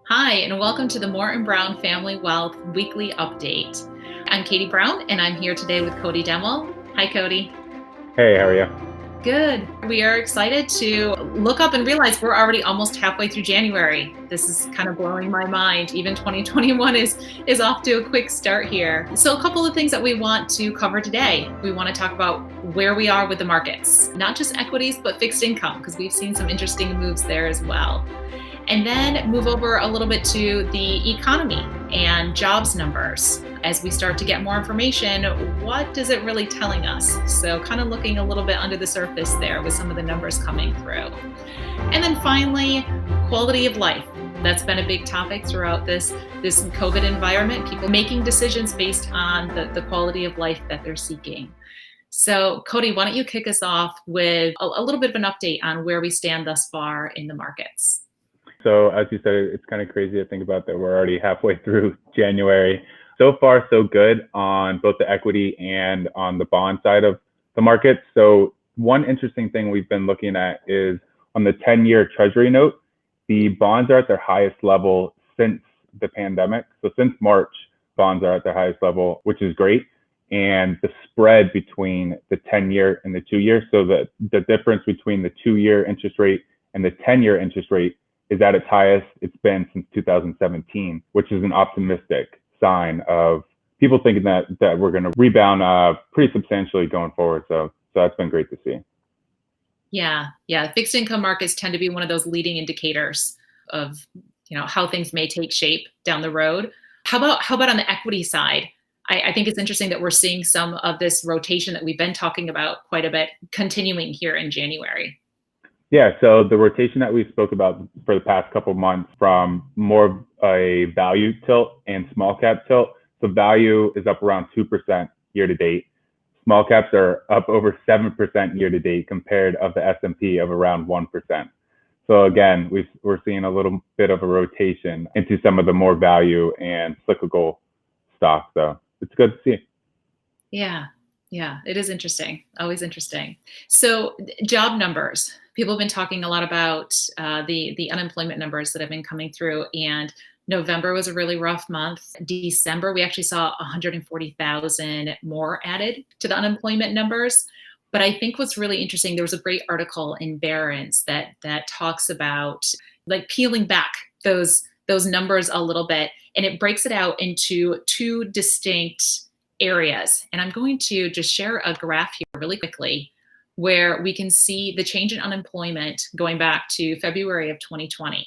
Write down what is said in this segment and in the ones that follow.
Hi, and welcome to the Brown Family Wealth Weekly Update. I'm Katie Brown, and I'm here today with Cody Demmel. Hi, Cody. Hey, how are you? Good. We are excited to look up and realize we're already almost halfway through January. This is kind of blowing my mind. Even 2021 is off to a quick start here. So a couple of things that we want to cover today. We want to talk about where we are with the markets, not just equities, but fixed income, because we've seen some interesting moves there as well. And then move over a little bit to the economy and jobs numbers. As we start to get more information, what is it really telling us? So kind of looking a little bit under the surface there with some of the numbers coming through. And then finally, quality of life. That's been a big topic throughout this COVID environment, people making decisions based on the quality of life that they're seeking. So Cody, why don't you kick us off with a little bit of an update on where we stand thus far in the markets? So, as you said, it's kind of crazy to think about that we're already halfway through January. So far, so good on both the equity and on the bond side of the market. So, one interesting thing we've been looking at is on the 10-year Treasury note, the bonds are at their highest level since the pandemic. So, since March, bonds are at their highest level, which is great. And the spread between the 10-year and the 2-year, so the difference between the 2-year interest rate and the 10-year interest rate is at its highest it's been since 2017, which is an optimistic sign of people thinking that we're going to rebound pretty substantially going forward. So that's been great to see. Yeah. Fixed income markets tend to be one of those leading indicators of how things may take shape down the road. How about on the equity side? I think it's interesting that we're seeing some of this rotation that we've been talking about quite a bit continuing here in January. Yeah, so the rotation that we spoke about for the past couple of months from more of a value tilt and small cap tilt. So value is up around 2% year to date. Small caps are up over 7% year to date compared of the S&P of around 1%. So again, we're seeing a little bit of a rotation into some of the more value and cyclical stocks. So it's good to see. Yeah, it is interesting. Always interesting. So job numbers. People have been talking a lot about the unemployment numbers that have been coming through, and November was a really rough month. December, we actually saw 140,000 more added to the unemployment numbers. But I think what's really interesting, there was a great article in Barron's that talks about like peeling back those numbers a little bit, and it breaks it out into two distinct areas. And I'm going to just share a graph here really quickly where we can see the change in unemployment going back to February of 2020.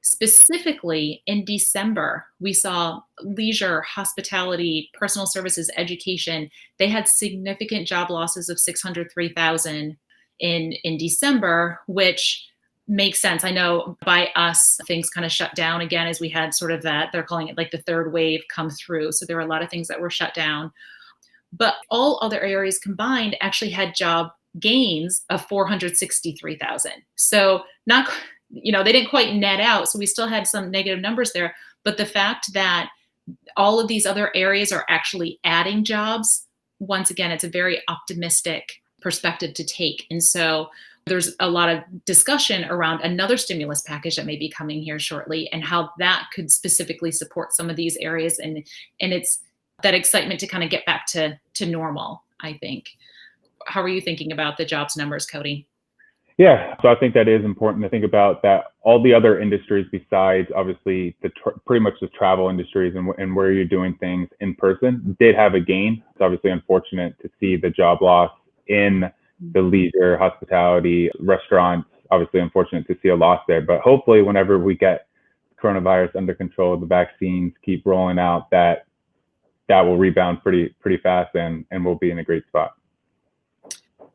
Specifically in December, we saw leisure, hospitality, personal services, education. They had significant job losses of 603,000 in December, which makes sense. I know by us, things kind of shut down again as we had sort of that, they're calling it like the third wave come through. So there were a lot of things that were shut down. But all other areas combined actually had job gains of 463,000. So not, they didn't quite net out. So we still had some negative numbers there. But the fact that all of these other areas are actually adding jobs, once again, it's a very optimistic perspective to take. And so there's a lot of discussion around another stimulus package that may be coming here shortly and how that could specifically support some of these areas. And it's that excitement to kind of get back to normal, I think. How are you thinking about the jobs numbers, Cody? Yeah, so I think that is important to think about that all the other industries besides obviously pretty much the travel industries and where you're doing things in person did have a gain. It's obviously unfortunate to see the job loss in the leisure, hospitality, restaurants. Obviously unfortunate to see a loss there, but hopefully whenever we get coronavirus under control, the vaccines keep rolling out, that will rebound pretty fast and we'll be in a great spot.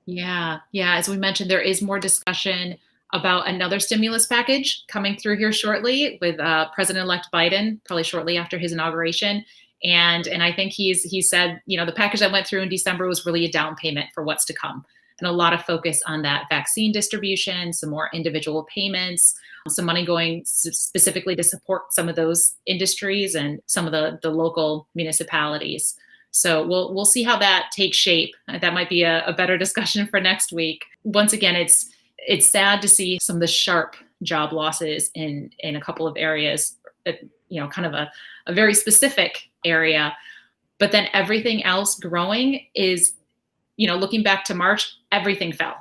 Yeah. As we mentioned, there is more discussion about another stimulus package coming through here shortly with President-elect Biden, probably shortly after his inauguration. And I think he said, the package that went through in December was really a down payment for what's to come. And a lot of focus on that vaccine distribution, some more individual payments, some money going specifically to support some of those industries and some of the local municipalities. So we'll see how that takes shape. That might be a better discussion for next week. Once again, it's sad to see some of the sharp job losses in a couple of areas kind of a very specific area. But then everything else growing is, looking back to March, everything fell.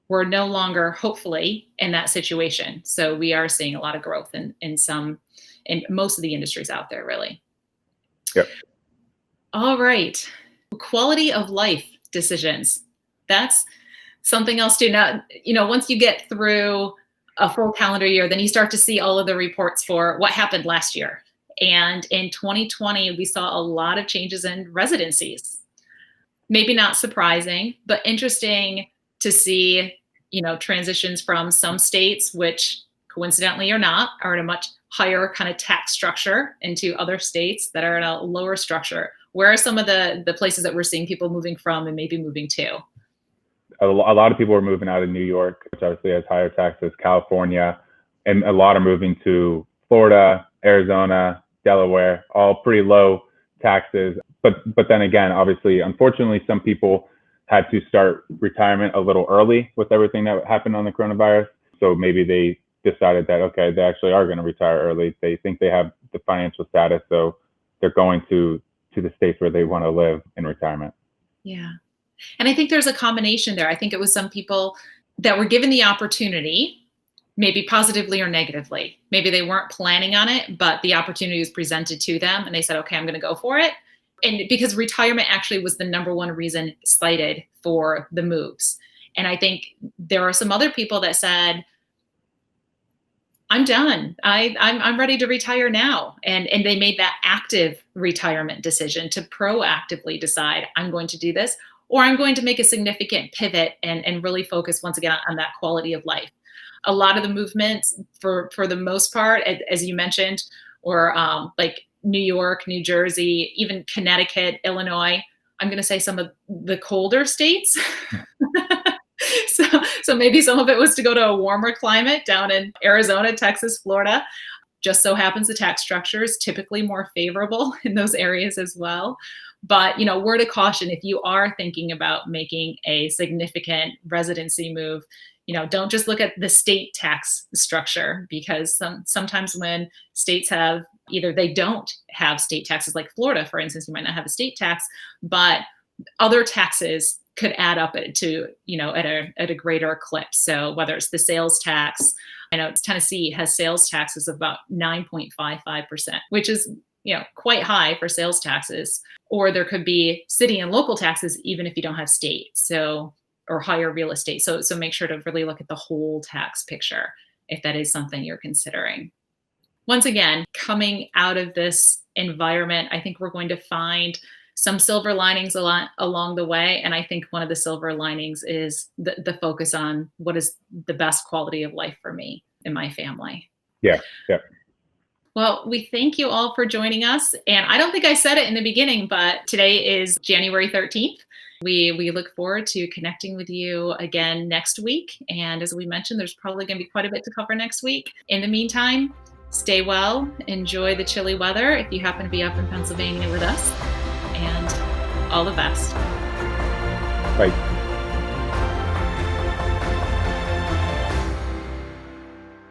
We're no longer, hopefully, in that situation. So we are seeing a lot of growth in most of the industries out there, really. Yep. All right. Quality of life decisions. That's something else too. Now, once you get through a full calendar year, then you start to see all of the reports for what happened last year. And in 2020, we saw a lot of changes in residencies. Maybe not surprising, but interesting to see, transitions from some states, which coincidentally or not, are in a much higher kind of tax structure, into other states that are in a lower structure. Where are some of the places that we're seeing people moving from and maybe moving to? A lot of people are moving out of New York, which obviously has higher taxes, California, and a lot are moving to Florida, Arizona, Delaware, all pretty low taxes. But then again, obviously, unfortunately, some people had to start retirement a little early with everything that happened on the coronavirus. So maybe they decided that, okay, they actually are going to retire early. They think they have the financial status, so they're going to the states where they want to live in retirement. Yeah. And I think there's a combination there. I think it was some people that were given the opportunity, maybe positively or negatively. Maybe they weren't planning on it, but the opportunity was presented to them and they said, okay, I'm going to go for it. And because retirement actually was the number one reason cited for the moves. And I think there are some other people that said, I'm done. I'm ready to retire now. And they made that active retirement decision to proactively decide, I'm going to do this, or I'm going to make a significant pivot and really focus once again on that quality of life. A lot of the movements for the most part, as you mentioned, were like New York, New Jersey, even Connecticut, Illinois. I'm going to say some of the colder states. So maybe some of it was to go to a warmer climate down in Arizona, Texas, Florida. Just so happens the tax structure is typically more favorable in those areas as well. But, word of caution, if you are thinking about making a significant residency move, don't just look at the state tax structure, because sometimes when states have, either they don't have state taxes, like Florida, for instance, you might not have a state tax, but other taxes could add up to, at a greater clip. So whether it's the sales tax, I know Tennessee has sales taxes of about 9.55%, which is, quite high for sales taxes. Or there could be city and local taxes, even if you don't have state. So, or higher real estate. So make sure to really look at the whole tax picture if that is something you're considering. Once again, coming out of this environment, I think we're going to find some silver linings along the way. And I think one of the silver linings is the focus on what is the best quality of life for me and my family. Yeah. Well, we thank you all for joining us. And I don't think I said it in the beginning, but today is January 13th. We look forward to connecting with you again next week. And as we mentioned, there's probably going to be quite a bit to cover next week. In the meantime, stay well, enjoy the chilly weather if you happen to be up in Pennsylvania with us, and all the best. Bye.